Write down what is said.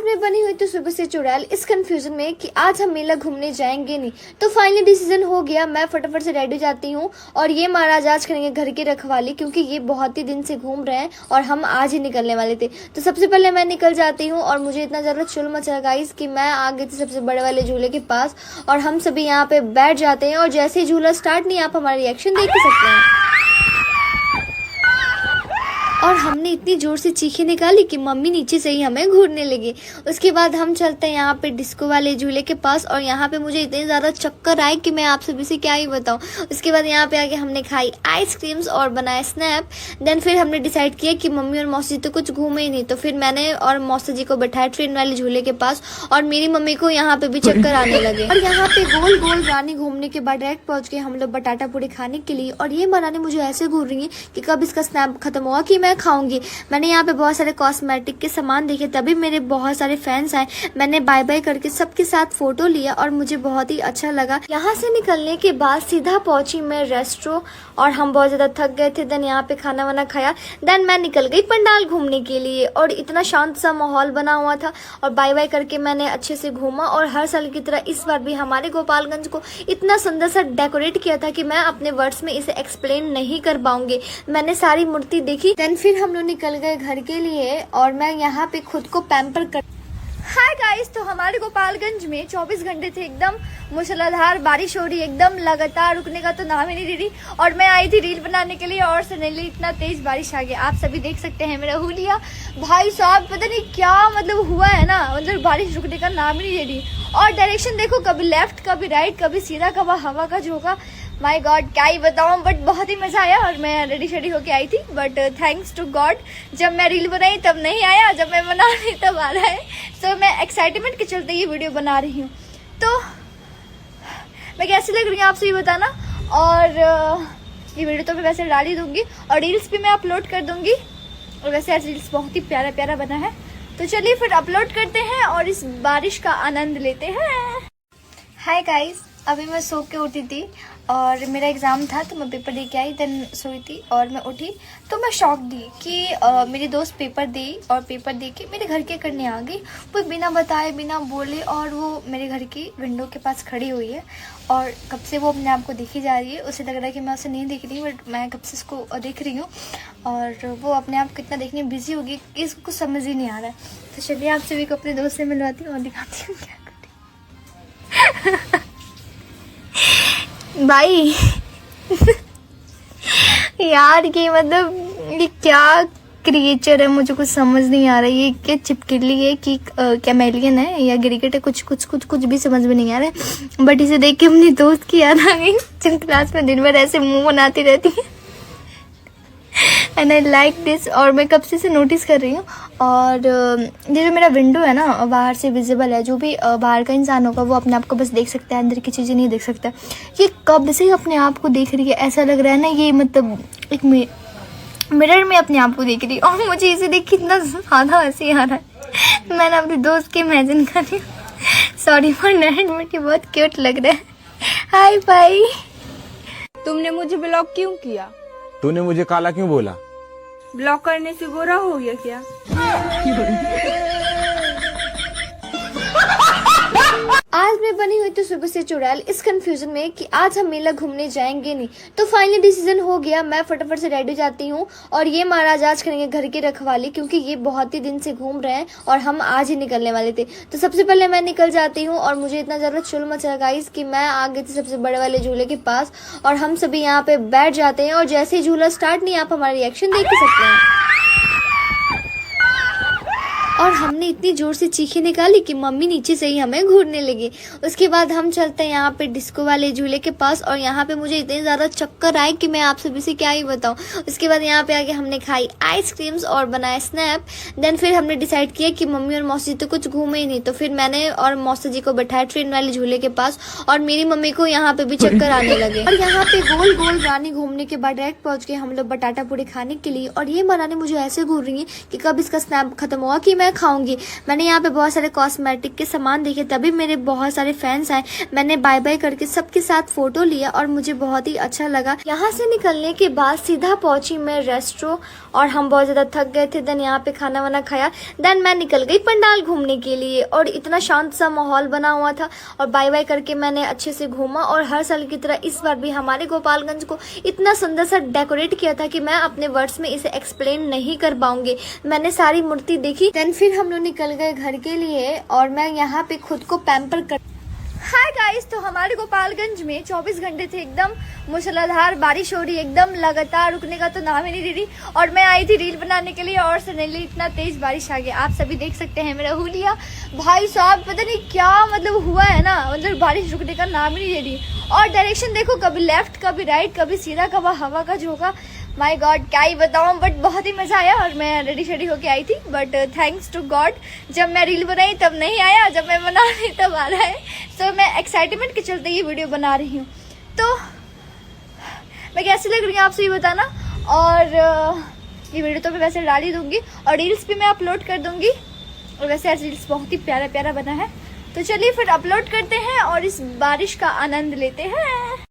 मैं बनी हुई तो सुबह से चुड़ैल इस कंफ्यूजन में कि आज हम मेला घूमने जाएंगे नहीं। तो फाइनली डिसीजन हो गया, मैं फटाफट से रेडी हो जाती हूँ और ये महाराज आज करेंगे घर की रखवाली, क्योंकि ये बहुत ही दिन से घूम रहे हैं और हम आज ही निकलने वाले थे। तो सबसे पहले मैं निकल जाती हूँ और मुझे इतना ज़्यादा चुल मचा गाइस कि मैं आ गई थी सबसे बड़े वाले झूले के पास और हम सभी यहाँ पे बैठ जाते हैं और जैसे ही झूला स्टार्ट नहीं, आप हमारा रिएक्शन देख ही सकते हैं। और हमने इतनी जोर से चीखें निकाली कि मम्मी नीचे से ही हमें घूरने लगी। उसके बाद हम चलते हैं यहाँ पे डिस्को वाले झूले के पास और यहाँ पे मुझे इतने ज़्यादा चक्कर आए कि मैं आप सभी से क्या ही बताऊँ। उसके बाद यहाँ पे आके हमने खाई आइसक्रीम्स और बनाए स्नैप। देन फिर हमने डिसाइड किया कि मम्मी और मौसी तो कुछ घूमे ही नहीं, तो फिर मैंने और मौसी जी को बैठाया ट्रेन वाले झूले के पास और मेरी मम्मी को यहाँ पे भी चक्कर आने लगे। और यहाँ पे गोल गोल रानी घूमने के बाद डायरेक्ट पहुँच गए हम लोग बटाटा पूरी खाने के लिए। और ये बनाने मुझे ऐसे घूर रही है कि कब इसका स्नैप खत्म होगा कि मैं खाऊंगी। मैंने यहाँ पे बहुत सारे कॉस्मेटिक के सामान देखे, तभी मेरे बहुत सारे फैंस आए। मैंने बाय बाय करके सबके साथ फोटो लिया और मुझे बहुत ही अच्छा लगा। यहाँ से निकलने के बाद सीधा पहुंची मैं रेस्टोरेंट और हम बहुत ज्यादा थक गए थे। देन यहाँ पे खाना वाना खाया। देन मैं निकल गई पंडाल घूमने के लिए और इतना शांत सा माहौल बना हुआ था और बाय बाय करके मैंने अच्छे से घूमा। और हर साल की तरह इस बार भी हमारे गोपालगंज को इतना सुंदर सा डेकोरेट किया था कि मैं अपने वर्ड्स में इसे एक्सप्लेन नहीं कर पाऊंगी। मैंने सारी मूर्ति देखी। देन फिर हम लोग निकल गए घर के लिए और मैं यहाँ पे खुद को पैम्पर कर। हाय गाइस, तो हमारे गोपालगंज में 24 घंटे थे एकदम मूसलाधार बारिश हो रही, एकदम लगातार, रुकने का तो नाम ही नहीं दे रही। और मैं आई थी रील बनाने के लिए और सडनली इतना तेज बारिश आ गया। आप सभी देख सकते हैं मेरा हुलिया। भाई साहब पता नहीं क्या मतलब हुआ है ना, मतलब बारिश रुकने का नाम ही नहीं दे रही। और डायरेक्शन देखो, कभी लेफ्ट कभी राइट कभी सीधा, कभी हवा का झोंका। माय गॉड क्या ही बताऊं, बट बहुत ही मजा आया। और मैं रेडी शेडी होके आई थी, बट थैंक्स टू गॉड जब मैं रील बनाई तब नहीं आया, जब मैं बना रही तब आ रहा है। सो मैं एक्साइटमेंट के चलते ये वीडियो बना रही हूँ। तो मैं कैसी लग रही हूँ आपसे ये बताना। और ये वीडियो तो मैं वैसे डाल ही दूंगी और रील्स भी मैं अपलोड कर दूंगी। और वैसे आज रील्स बहुत ही प्यारा प्यारा बना है, तो चलिए फिर अपलोड करते हैं और इस बारिश का आनंद लेते हैं। हाय गाइस, अभी मैं सो के उठी थी और मेरा एग्ज़ाम था तो मैं पेपर दे के आई। देन सोई थी और मैं उठी तो मैं शॉक दी कि मेरी दोस्त पेपर दी और पेपर दे के मेरे घर के करने आ गई। वो बिना बताए बिना बोले, और वो मेरे घर की विंडो के पास खड़ी हुई है और कब से वो अपने आप को देखी जा रही है। उसे लग रहा है कि मैं उसे नहीं देख रही, बट मैं कब से उसको देख रही हूँ और वो अपने आप कितना देखने में बिजी होगी कि इसको कुछ समझ ही नहीं आ रहा है। तो चलिए आप सभी को अपने दोस्त से मिलवाती हूँ और दिखाती हूँ क्या भाई यार ये मतलब ये क्या क्रिएचर है, मुझे कुछ समझ नहीं आ रहा है। ये क्या चिपकली है कि कैमेलियन है या गिरिकेट है, कुछ भी समझ में नहीं आ रहा है। बट इसे देख के अपनी दोस्त की याद आ गई जिन क्लास में दिन भर ऐसे मुंह बनाती रहती है। And I like this. और मैं कब से इसे नोटिस कर रही हूँ। और ये जो मेरा विंडो है ना, बाहर से विजिबल है। जो भी बाहर का इंसान होगा वो अपने आप को बस देख सकता है, अंदर की चीज़ें नहीं देख सकता। ये कब से अपने आप को देख रही है, ऐसा लग रहा है ना ये मतलब एक मिरर में अपने आप को देख रही है। और मुझे इसे देख के इतना ज़्यादा हंसी आ रहा है। मैंने अपने दोस्त के इमेजिन कर रही हूँ। सॉरी फॉर नैट, मुझे बहुत क्यूट लग रहा है। हाय भाई, तुमने मुझे ब्लॉक क्यों किया? तूने मुझे काला क्यों बोला? ब्लॉक करने से गोरा हो गया क्या? आज मैं बनी हुई तो सुबह से चुड़ैल इस कंफ्यूजन में कि आज हम मेला घूमने जाएंगे नहीं। तो फाइनली डिसीजन हो गया, मैं फटाफट से रेडी हो जाती हूँ और ये महाराज आज करेंगे घर की रखवाली, क्योंकि ये बहुत ही दिन से घूम रहे हैं और हम आज ही निकलने वाले थे। तो सबसे पहले मैं निकल जाती हूँ और मुझे इतना ज़्यादा चुल मचा गाइस कि मैं आ गई थी सबसे बड़े वाले झूले के पास और हम सभी यहाँ पे बैठ जाते हैं और जैसे ही झूला स्टार्ट नहीं, आप हमारा रिएक्शन देख ही सकते हैं। और हमने इतनी जोर से चीखें निकाली कि मम्मी नीचे से ही हमें घूरने लगी। उसके बाद हम चलते हैं यहाँ पे डिस्को वाले झूले के पास और यहाँ पे मुझे इतने ज़्यादा चक्कर आए कि मैं आप सभी से क्या ही बताऊँ। उसके बाद यहाँ पे आके हमने खाई आइसक्रीम्स और बनाए स्नैप। देन फिर हमने डिसाइड किया कि मम्मी और मौसी तो कुछ घूमे ही नहीं, तो फिर मैंने और मौसी जी को बैठाया ट्रेन वाले झूले के पास और मेरी मम्मी को यहाँ पे भी चक्कर आने लगे। और यहाँ पे गोल गोल रानी घूमने के बाद डायरेक्ट पहुँच गए हम लोग बटाटा पूरी खाने के लिए। और ये बनाने मुझे ऐसे घूर रही है कि कब इसका स्नैप खत्म होगा कि मैं मैं खाऊंगी। मैंने यहाँ पे बहुत सारे कॉस्मेटिक के सामान देखे, तभी मेरे बहुत सारे फैंस आए। मैंने बाय बाय करके सबके साथ फोटो लिया और मुझे बहुत ही अच्छा लगा। यहाँ से निकलने के बाद सीधा पहुंची मैं रेस्टोरेंट और हम बहुत ज्यादा थक गए थे। देन यहाँ पे खाना वाना खाया, देन मैं निकल गई पंडाल घूमने के लिए और इतना शांत सा माहौल बना हुआ था और बाय बाय करके मैंने अच्छे से घूमा। और हर साल की तरह इस बार भी हमारे गोपालगंज को इतना सुंदर सा डेकोरेट किया था कि मैं अपने वर्ड्स में इसे एक्सप्लेन नहीं कर पाऊंगी। मैंने सारी मूर्ति देखी, देन फिर हम लोग निकल गए घर के लिए और मैं यहाँ पे खुद को पैम्पर कर। हाय गाइस, तो हमारे गोपालगंज में 24 घंटे थे एकदम मूसलाधार बारिश हो रही, एकदम लगातार, रुकने का तो नाम ही नहीं ले रही। और मैं आई थी रील बनाने के लिए और सडनली इतना तेज बारिश आ गया। आप सभी देख सकते हैं मेरा हुलिया। भाई साहब पता नहीं क्या मतलब हुआ है ना, मतलब बारिश रुकने का नाम ही नहीं ले रही। और डायरेक्शन देखो, कभी लेफ्ट कभी राइट कभी सीधा, कभी हवा का झोंका। माय गॉड क्या ही बताऊं, बट बहुत ही मजा आया। और मैं रेडी शेडी होके आई थी, बट थैंक्स टू गॉड जब मैं रील बनाई तब नहीं आया, जब मैं बना रही तब आ रहा है। तो मैं एक्साइटमेंट के चलते ये वीडियो बना रही हूँ। तो मैं कैसी लग रही हूँ आपसे ये बताना। और ये वीडियो तो मैं वैसे डाल ही दूंगी और रील्स भी मैं अपलोड कर दूंगी। और वैसे आज रील्स बहुत ही प्यारा प्यारा बना है। तो चलिए फिर अपलोड करते हैं और इस बारिश का आनंद लेते हैं।